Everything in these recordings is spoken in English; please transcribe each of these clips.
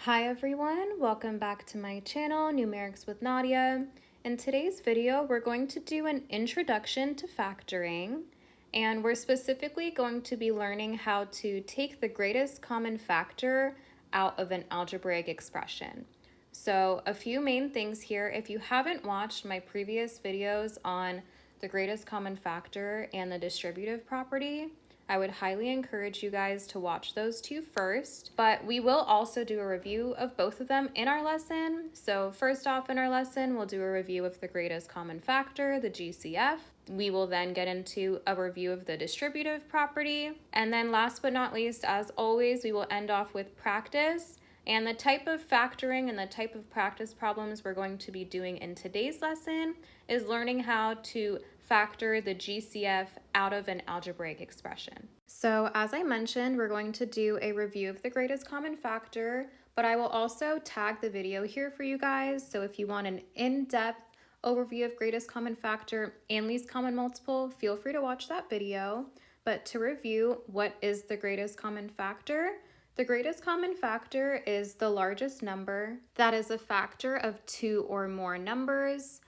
Hi everyone, welcome back to my channel, Numerics with Nadia. In today's video, we're going to do an introduction to factoring, and we're specifically going to be learning how to take the greatest common factor out of an algebraic expression. So a few main things here. If you haven't watched my previous videos on the greatest common factor and the distributive property, I would highly encourage you guys to watch those two first, but we will also do a review of both of them in our lesson. So first off in our lesson, we'll do a review of the greatest common factor, the GCF. We will then get into a review of the distributive property. And then last but not least, as always, we will end off with practice. And the type of factoring and the type of practice problems we're going to be doing in today's lesson is learning how to factor the GCF out of an algebraic expression. So as I mentioned, we're going to do a review of the greatest common factor, but I will also tag the video here for you guys. So if you want an in-depth overview of greatest common factor and least common multiple, feel free to watch that video. But to review, what is the greatest common factor? The greatest common factor is the largest number that is a factor of two or more numbers.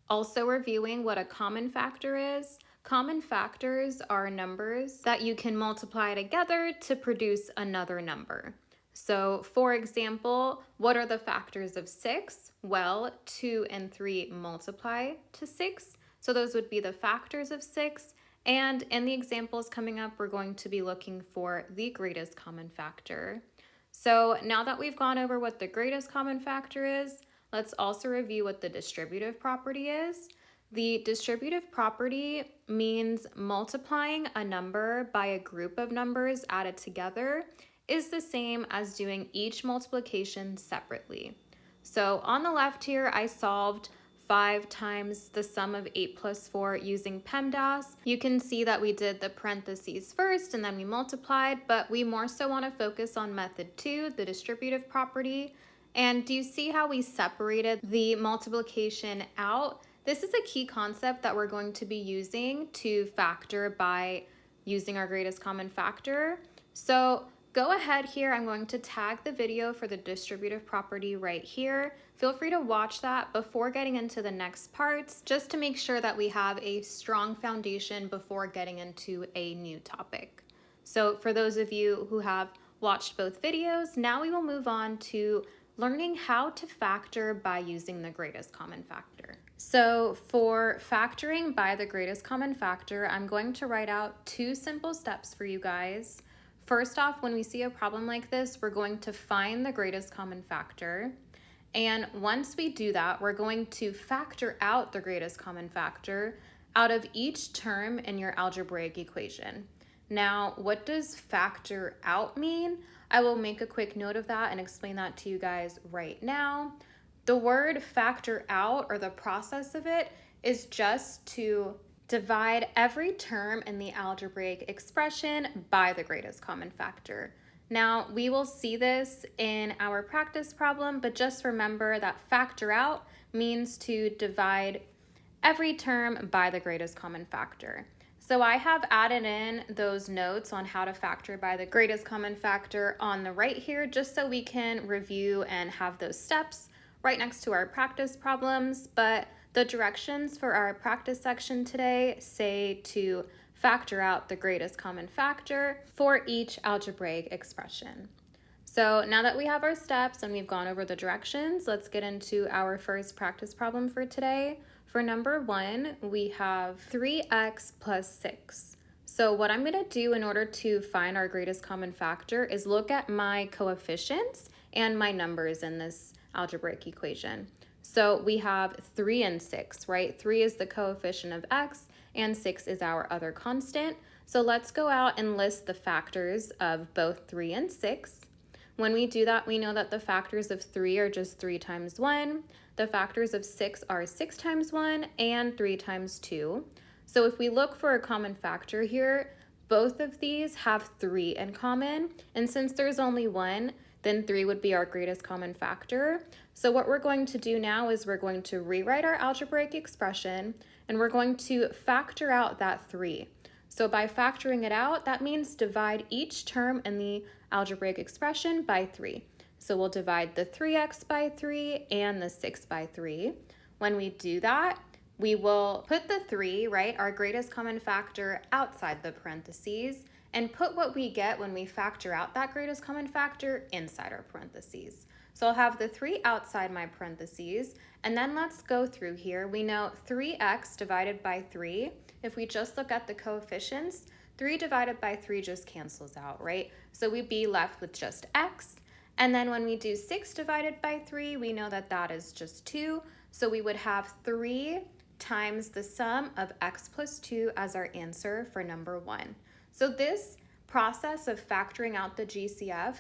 Also reviewing what a common factor is. Common factors are numbers that you can multiply together to produce another number. So for example, what are the factors of 6? Well, 2 and 3 multiply to 6. So those would be the factors of 6. And in the examples coming up, we're going to be looking for the greatest common factor. So now that we've gone over what the greatest common factor is, let's also review what the distributive property is. The distributive property means multiplying a number by a group of numbers added together is the same as doing each multiplication separately. So on the left here, I solved 5 times the sum of 8 plus 4 using PEMDAS. You can see that we did the parentheses first and then we multiplied, but we more so want to focus on method 2, the distributive property. And do you see how we separated the multiplication out? This is a key concept that we're going to be using to factor by using our greatest common factor. So go ahead here, I'm going to tag the video for the distributive property right here. Feel free to watch that before getting into the next parts, just to make sure that we have a strong foundation before getting into a new topic. So for those of you who have watched both videos, now we will move on to learning how to factor by using the greatest common factor. So for factoring by the greatest common factor, I'm going to write out 2 simple steps for you guys. First off, when we see a problem like this, we're going to find the greatest common factor. And once we do that, we're going to factor out the greatest common factor out of each term in your algebraic equation. Now, what does factor out mean? I will make a quick note of that and explain that to you guys right now. The word factor out, or the process of it, is just to divide every term in the algebraic expression by the greatest common factor. Now, we will see this in our practice problem, but just remember that factor out means to divide every term by the greatest common factor. So I have added in those notes on how to factor by the greatest common factor on the right here, just so we can review and have those steps right next to our practice problems. But the directions for our practice section today say to factor out the greatest common factor for each algebraic expression. So now that we have our steps and we've gone over the directions, let's get into our first practice problem for today. For number 1, we have 3x plus 6. So what I'm going to do in order to find our greatest common factor is look at my coefficients and my numbers in this algebraic equation. So we have 3 and 6, right? 3 is the coefficient of x and 6 is our other constant. So let's go out and list the factors of both 3 and 6. When we do that, we know that the factors of 3 are just 3 times 1. The factors of 6 are 6 times 1 and 3 times 2. So if we look for a common factor here, both of these have 3 in common. And since there's only 1, then 3 would be our greatest common factor. So what we're going to do now is we're going to rewrite our algebraic expression and we're going to factor out that 3. So by factoring it out, that means divide each term in the algebraic expression by 3. So we'll divide the 3x by 3 and the 6 by 3. When we do that, we will put the 3, right, our greatest common factor, outside the parentheses, and put what we get when we factor out that greatest common factor inside our parentheses. So I'll have the 3 outside my parentheses, and then let's go through here. We know 3x divided by 3, if we just look at the coefficients, 3 divided by 3 just cancels out, right? So we'd be left with just x. And then when we do 6 divided by 3, we know that that is just 2. So we would have 3 times the sum of x plus 2 as our answer for number 1. So this process of factoring out the GCF,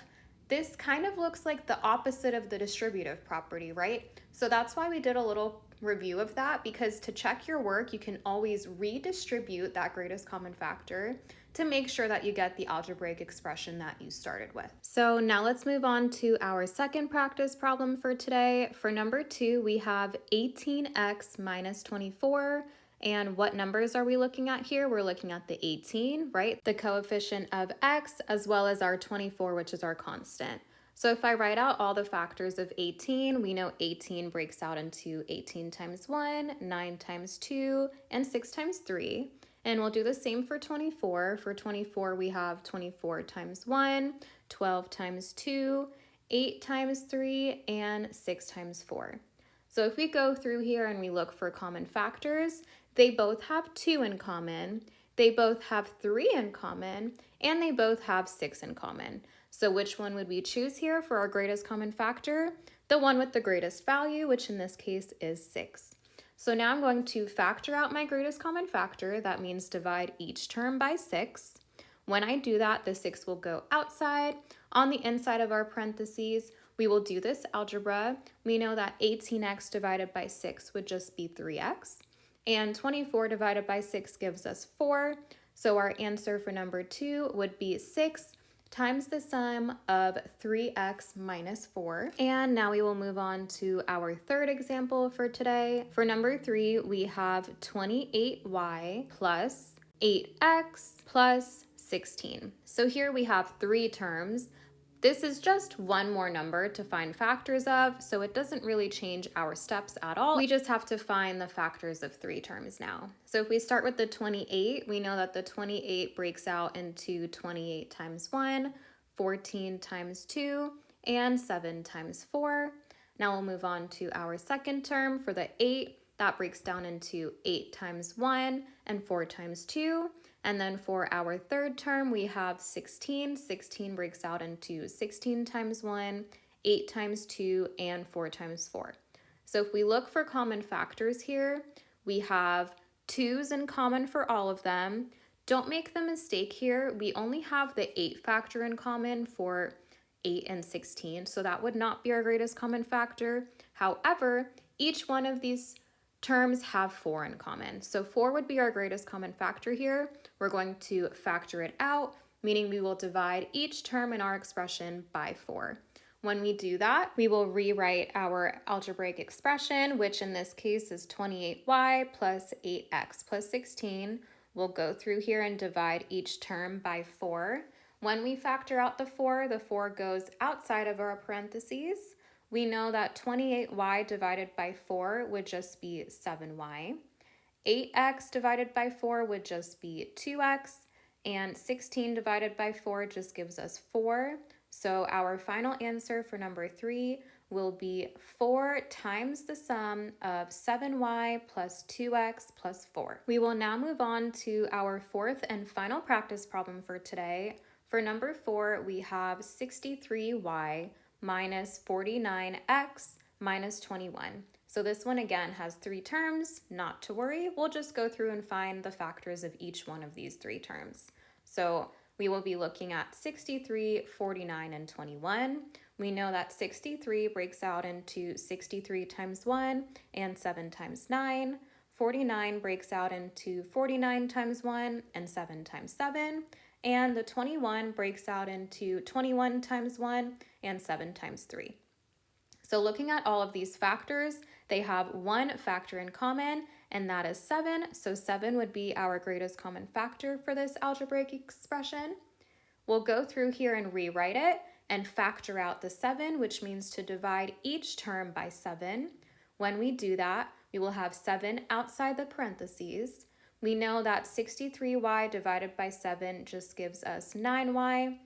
this kind of looks like the opposite of the distributive property, right? So that's why we did a little review of that, because to check your work, you can always redistribute that greatest common factor to make sure that you get the algebraic expression that you started with. So now let's move on to our second practice problem for today. For number 2, we have 18x minus 24. And what numbers are we looking at here? We're looking at the 18, right? The coefficient of x, as well as our 24, which is our constant. So if I write out all the factors of 18, we know 18 breaks out into 18 times 1, 9 times 2, and 6 times 3. And we'll do the same for 24. For 24, we have 24 times 1, 12 times 2, 8 times 3, and 6 times 4. So if we go through here and we look for common factors, they both have 2 in common, they both have 3 in common, and they both have 6 in common. So which one would we choose here for our greatest common factor? The one with the greatest value, which in this case is 6. So now I'm going to factor out my greatest common factor. That means divide each term by 6. When I do that, the 6 will go outside. On the inside of our parentheses, we will do this algebra. We know that 18x divided by 6 would just be 3x. And 24 divided by 6 gives us 4. So our answer for number 2 would be 6 times the sum of 3x minus 4. And now we will move on to our third example for today. For number 3, we have 28y plus 8x plus 16. So here we have 3 terms. This is just one more number to find factors of, so it doesn't really change our steps at all. We just have to find the factors of 3 terms now. So if we start with the 28, we know that the 28 breaks out into 28 times 1, 14 times 2, and 7 times 4. Now we'll move on to our second term for the 8. That breaks down into 8 times 1 and 4 times 2. And then for our third term, we have 16. 16 breaks out into 16 times 1, 8 times 2, and 4 times 4. So if we look for common factors here, we have 2's in common for all of them. Don't make the mistake here. We only have the 8 factor in common for 8 and 16, so that would not be our greatest common factor. However, each one of these terms have 4 in common. So 4 would be our greatest common factor here. We're going to factor it out, meaning we will divide each term in our expression by 4. When we do that, we will rewrite our algebraic expression, which in this case is 28y plus 8x plus 16. We'll go through here and divide each term by 4. When we factor out the 4 goes outside of our parentheses. We know that 28y divided by 4 would just be 7y. 8x divided by 4 would just be 2x. And 16 divided by 4 just gives us 4. So our final answer for number 3 will be 4 times the sum of 7y plus 2x plus 4. We will now move on to our fourth and final practice problem for today. For number 4, we have 63y minus 49x minus 21. So this one again has 3 terms, not to worry. We'll just go through and find the factors of each one of these 3 terms. So we will be looking at 63, 49, and 21. We know that 63 breaks out into 63 times 1 and 7 times 9. 49 breaks out into 49 times 1 and 7 times 7. And the 21 breaks out into 21 times 1 and 7 times 3. So looking at all of these factors, they have one factor in common, and that is 7. So 7 would be our greatest common factor for this algebraic expression. We'll go through here and rewrite it, and factor out the 7, which means to divide each term by 7. When we do that, we will have 7 outside the parentheses. We know that 63y divided by 7 just gives us 9y.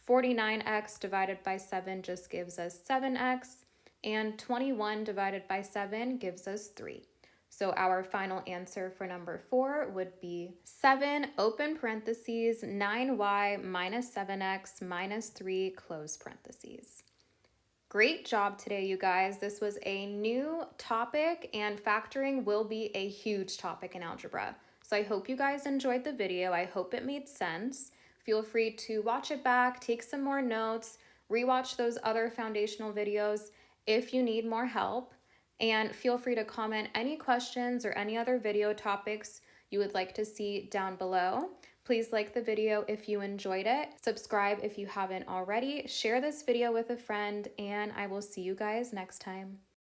49x divided by 7 just gives us 7x. And 21 divided by 7 gives us 3. So our final answer for number 4 would be 7, open parentheses, 9y minus 7x minus 3, close parentheses. Great job today, you guys. This was a new topic, and factoring will be a huge topic in algebra. So I hope you guys enjoyed the video. I hope it made sense. Feel free to watch it back, take some more notes, rewatch those other foundational videos if you need more help. And feel free to comment any questions or any other video topics you would like to see down below. Please like the video if you enjoyed it. Subscribe if you haven't already. Share this video with a friend, and I will see you guys next time.